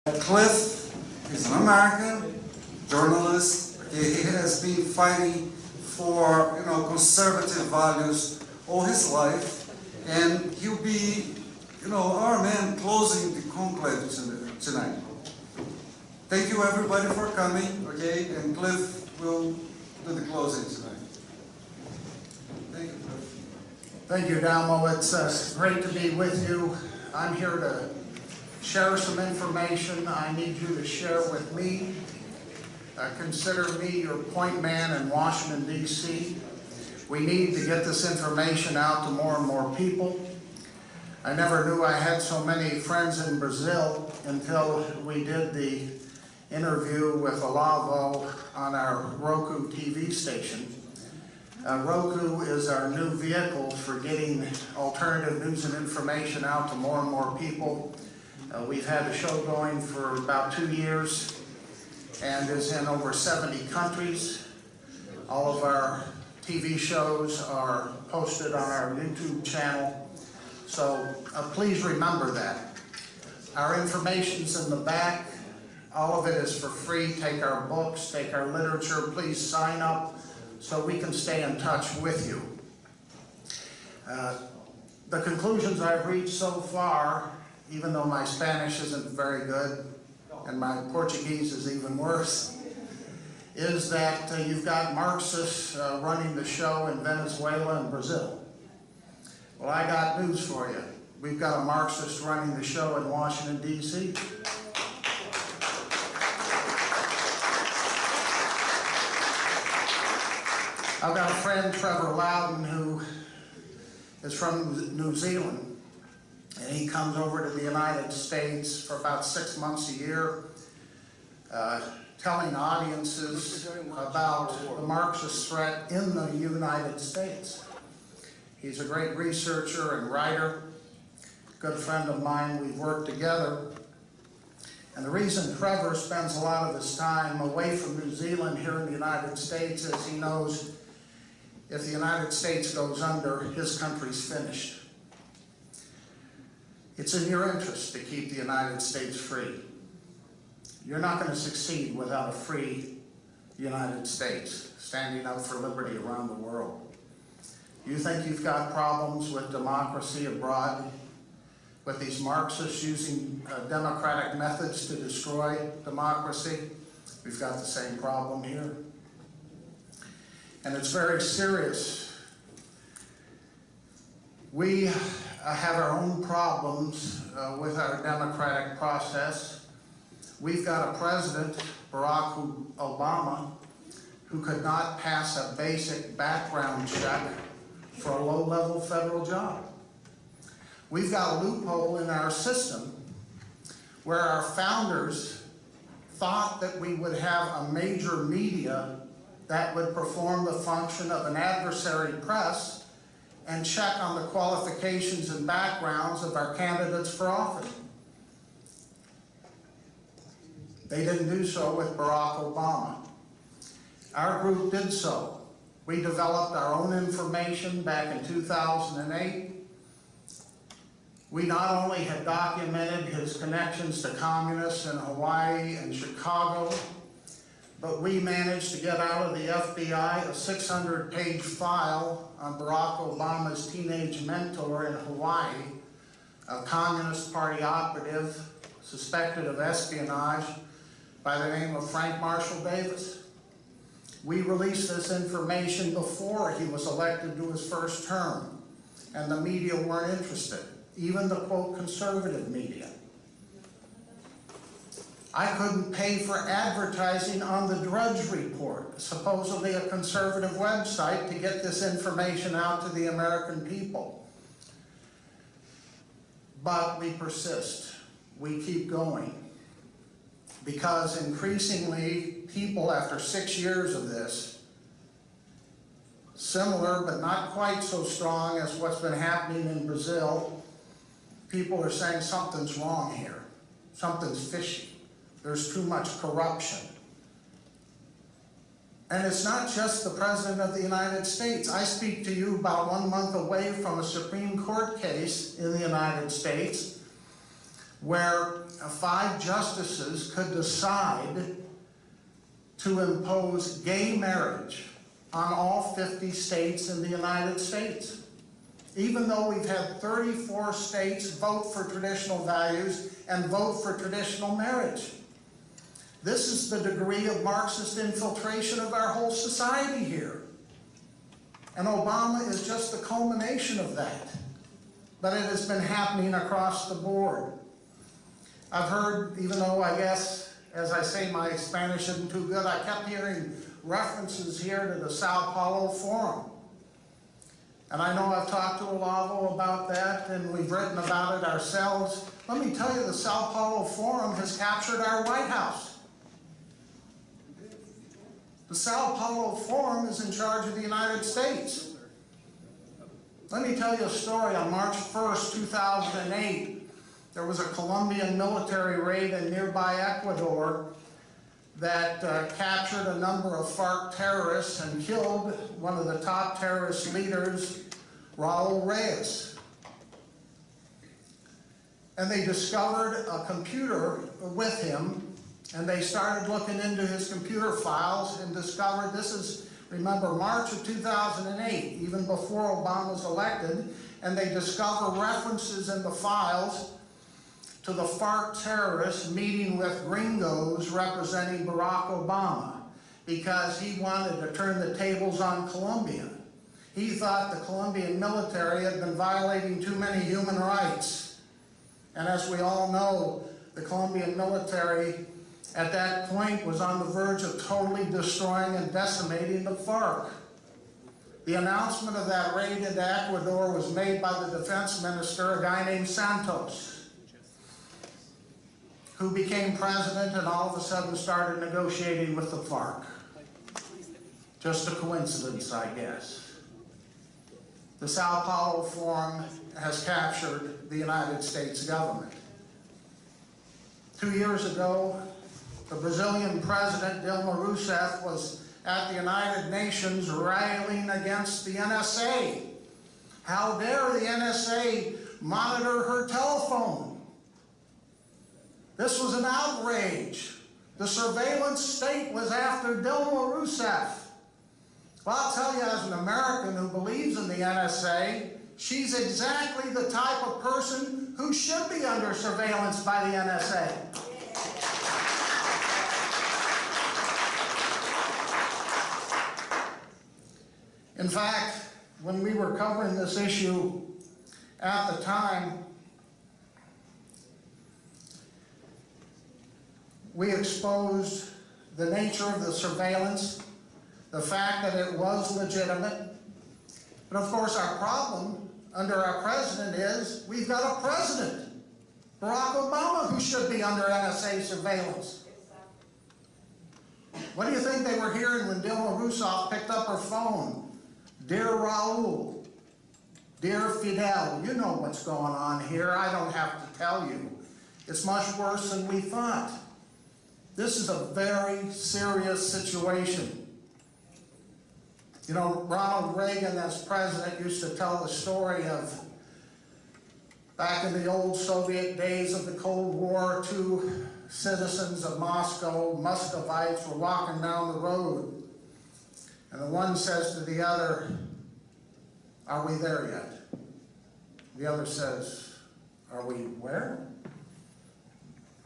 Cliff is an American journalist. He has been fighting for conservative values all his life, and he'll be our man closing the conclave tonight. Thank you everybody for coming, okay? And Cliff will do the closing tonight. Thank you, Cliff. Thank you, Dalmo. It's great to be with you. I'm here to share some information I need you to share with me. Consider me your point man in Washington, D.C. We need to get this information out to more and more people. I never knew I had so many friends in Brazil until we did the interview with Olavo on our Roku TV station. Roku is our new vehicle for getting alternative news and information out to more and more people. We've had the show going for about 2 years and is in over 70 countries. All of our TV shows are posted on our YouTube channel, so please remember that. Our information's in the back. All of it is for free. Take our books, take our literature. Please sign up so we can stay in touch with you. The conclusions I've reached so far, even though my Spanish isn't very good and my Portuguese is even worse, is that you've got Marxists running the show in Venezuela and Brazil. Well, I got news for you. We've got a Marxist running the show in Washington, D.C. I've got a friend, Trevor Loudon, who is from New Zealand. And he comes over to the United States for about 6 months a year, telling audiences about the Marxist threat in the United States. He's a great researcher and writer, good friend of mine. We've worked together. And the reason Trevor spends a lot of his time away from New Zealand here in the United States is he knows if the United States goes under, his country's finished. It's in your interest to keep the United States free. You're not going to succeed without a free United States standing up for liberty around the world. You think you've got problems with democracy abroad, with these Marxists using democratic methods to destroy democracy? We've got the same problem here. And it's very serious. We have our own problems with our democratic process. We've got a president, Barack Obama, who could not pass a basic background check for a low-level federal job. We've got a loophole in our system where our founders thought that we would have a major media that would perform the function of an adversary press and check on the qualifications and backgrounds of our candidates for office. They didn't do so with Barack Obama. Our group did so. We developed our own information back in 2008. We not only had documented his connections to communists in Hawaii and Chicago, but we managed to get out of the FBI a 600-page file on Barack Obama's teenage mentor in Hawaii, a Communist Party operative suspected of espionage by the name of Frank Marshall Davis. We released this information before he was elected to his first term, and the media weren't interested, even the, quote, conservative media. I couldn't pay for advertising on the Drudge Report, supposedly a conservative website, to get this information out to the American people. But we persist. We keep going. Because increasingly, people after 6 years of this, similar but not quite so strong as what's been happening in Brazil, people are saying something's wrong here. Something's fishy. There's too much corruption. And it's not just the President of the United States. I speak to you about 1 month away from a Supreme Court case in the United States where 5 justices could decide to impose gay marriage on all 50 states in the United States, even though we've had 34 states vote for traditional values and vote for traditional marriage. This is the degree of Marxist infiltration of our whole society here. And Obama is just the culmination of that. But it has been happening across the board. I've heard, even though I guess, as I say, my Spanish isn't too good, I kept hearing references here to the Sao Paulo Forum. And I know I've talked to Olavo about that, and we've written about it ourselves. Let me tell you, the Sao Paulo Forum has captured our White House. The Sao Paulo Forum is in charge of the United States. Let me tell you a story. On March 1st, 2008, there was a Colombian military raid in nearby Ecuador that captured a number of FARC terrorists and killed one of the top terrorist leaders, Raul Reyes. And they discovered a computer with him, and they started looking into his computer files and discovered, this is, remember, March of 2008, even before Obama was elected, and they discover references in the files to the FARC terrorists meeting with gringos representing Barack Obama because he wanted to turn the tables on Colombia. He thought the Colombian military had been violating too many human rights. And as we all know, the Colombian military at that point was on the verge of totally destroying and decimating the FARC. The announcement of that raid into Ecuador was made by the defense minister, a guy named Santos, who became president and all of a sudden started negotiating with the FARC. Just a coincidence, I guess. The Sao Paulo Forum has captured the United States government. 2 years ago, the Brazilian president, Dilma Rousseff, was at the United Nations railing against the NSA. How dare the NSA monitor her telephone? This was an outrage. The surveillance state was after Dilma Rousseff. Well, I'll tell you, as an American who believes in the NSA, she's exactly the type of person who should be under surveillance by the NSA. In fact, when we were covering this issue at the time, we exposed the nature of the surveillance, the fact that it was legitimate. But of course, our problem under our president is we've got a president, Barack Obama, who should be under NSA surveillance. What do you think they were hearing when Dilma Rousseff picked up her phone? Dear Raul, dear Fidel, you know what's going on here. I don't have to tell you. It's much worse than we thought. This is a very serious situation. You know, Ronald Reagan, as president, used to tell the story of back in the old Soviet days of the Cold War, 2 citizens of Moscow, Muscovites, were walking down the road. And the one says to the other, "Are we there yet?" The other says, "Are we where?"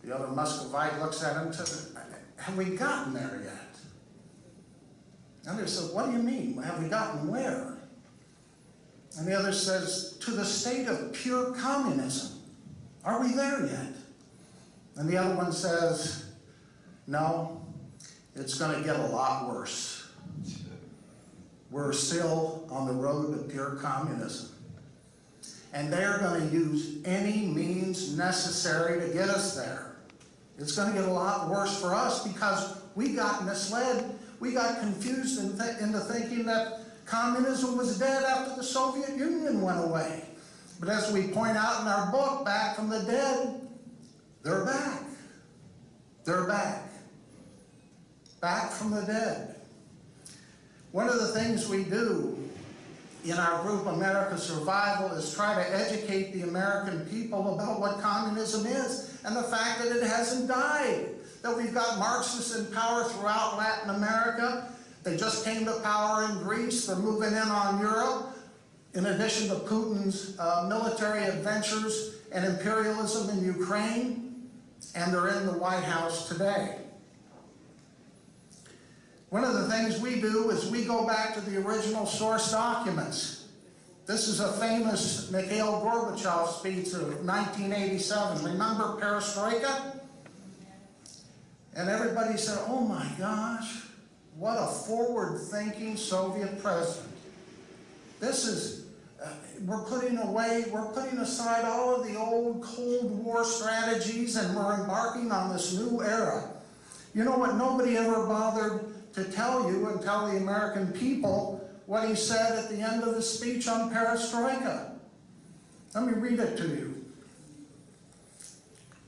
The other Muscovite looks at him and says, "Have we gotten there yet?" The other says, "What do you mean? Have we gotten where?" And the other says, "To the state of pure communism. Are we there yet?" And the other one says, "No, it's going to get a lot worse. We're still on the road to pure communism. And they're going to use any means necessary to get us there. It's going to get a lot worse for us because we got misled. We got confused into thinking that communism was dead after the Soviet Union went away. But as we point out in our book, Back from the Dead, they're back. They're back. Back from the dead. One of the things we do in our group, America's Survival, is try to educate the American people about what communism is and the fact that it hasn't died. That we've got Marxists in power throughout Latin America. They just came to power in Greece. They're moving in on Europe. In addition to Putin's military adventures and imperialism in Ukraine, and they're in the White House today. One of the things we do is we go back to the original source documents. This is a famous Mikhail Gorbachev speech of 1987. Remember perestroika? And everybody said, oh my gosh, what a forward-thinking Soviet president. This is, we're putting aside all of the old Cold War strategies, and we're embarking on this new era. You know what? Nobody ever bothered to tell you and tell the American people what he said at the end of his speech on perestroika. Let me read it to you.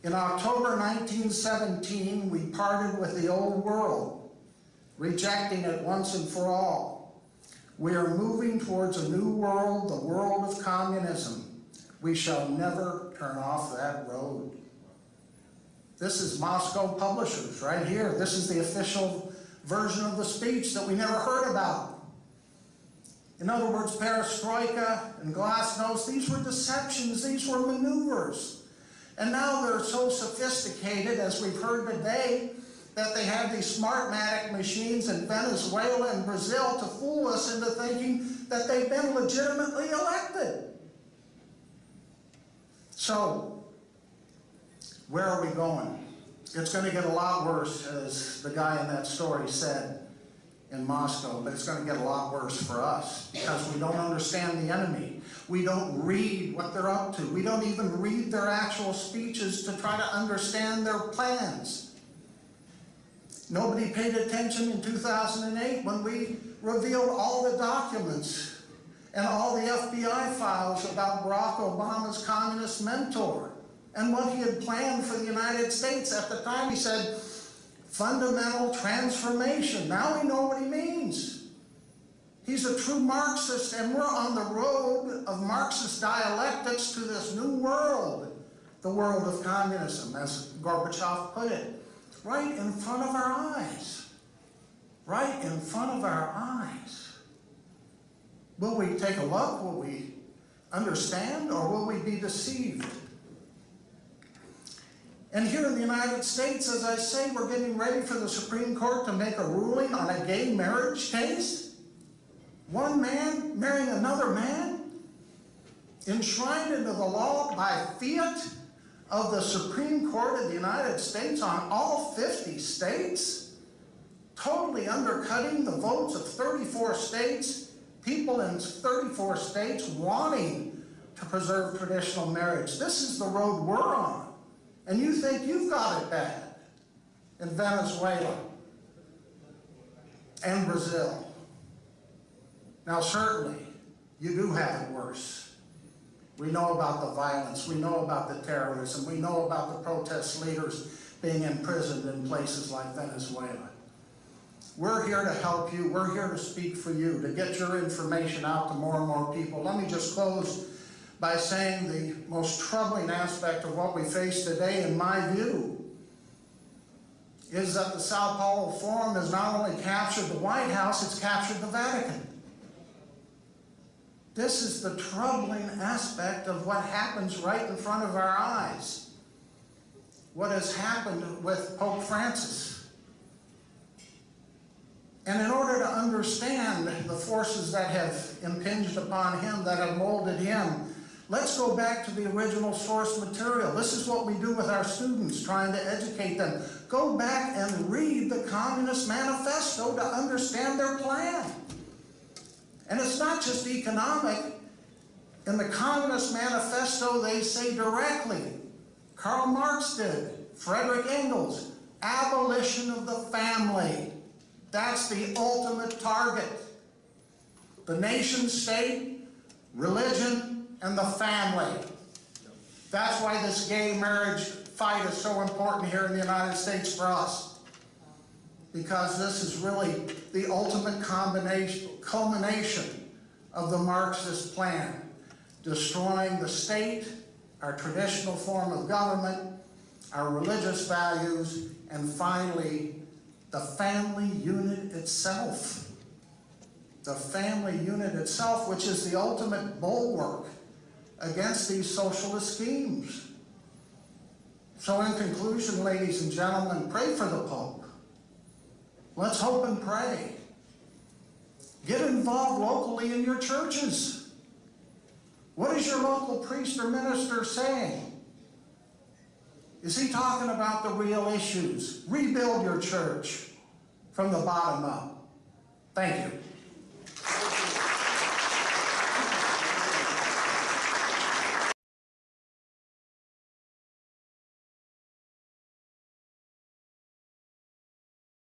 In October 1917, we parted with the old world, rejecting it once and for all. We are moving towards a new world, the world of communism. We shall never turn off that road. This is Moscow Publishers right here. This is the official version of the speech that we never heard about. In other words, perestroika and glasnost, these were deceptions, these were maneuvers. And now they're so sophisticated, as we've heard today, that they have these Smartmatic machines in Venezuela and Brazil to fool us into thinking that they've been legitimately elected. So, where are we going? It's going to get a lot worse, as the guy in that story said, in Moscow, but it's going to get a lot worse for us because we don't understand the enemy. We don't read what they're up to. We don't even read their actual speeches to try to understand their plans. Nobody paid attention in 2008 when we revealed all the documents and all the FBI files about Barack Obama's communist mentor and what he had planned for the United States. At the time he said, fundamental transformation. Now we know what he means. He's a true Marxist, and we're on the road of Marxist dialectics to this new world, the world of communism, as Gorbachev put it, right in front of our eyes. Right in front of our eyes. Will we take a look? Will we understand, or will we be deceived? And here in the United States, as I say, we're getting ready for the Supreme Court to make a ruling on a gay marriage case. One man marrying another man, enshrined into the law by fiat of the Supreme Court of the United States on all 50 states, totally undercutting the votes of 34 states, people in 34 states wanting to preserve traditional marriage. This is the road we're on. And you think you've got it bad in Venezuela and Brazil. Now certainly, you do have it worse. We know about the violence, we know about the terrorism, we know about the protest leaders being imprisoned in places like Venezuela. We're here to help you, we're here to speak for you, to get your information out to more and more people. Let me just close by saying the most troubling aspect of what we face today, in my view, is that the Sao Paulo Forum has not only captured the White House, it's captured the Vatican. This is the troubling aspect of what happens right in front of our eyes. What has happened with Pope Francis. And in order to understand the forces that have impinged upon him, that have molded him, let's go back to the original source material. This is what we do with our students, trying to educate them. Go back and read the Communist Manifesto to understand their plan. And it's not just economic. In the Communist Manifesto, they say directly, Karl Marx did, Frederick Engels, abolition of the family. That's the ultimate target. The nation state, religion, and the family. That's why this gay marriage fight is so important here in the United States for us. Because this is really the ultimate culmination of the Marxist plan. Destroying the state, our traditional form of government, our religious values, and finally, the family unit itself. The family unit itself, which is the ultimate bulwark against these socialist schemes. So in conclusion, ladies and gentlemen, pray for the Pope. Let's hope and pray. Get involved locally in your churches. What is your local priest or minister saying? Is he talking about the real issues? Rebuild your church from the bottom up. Thank you.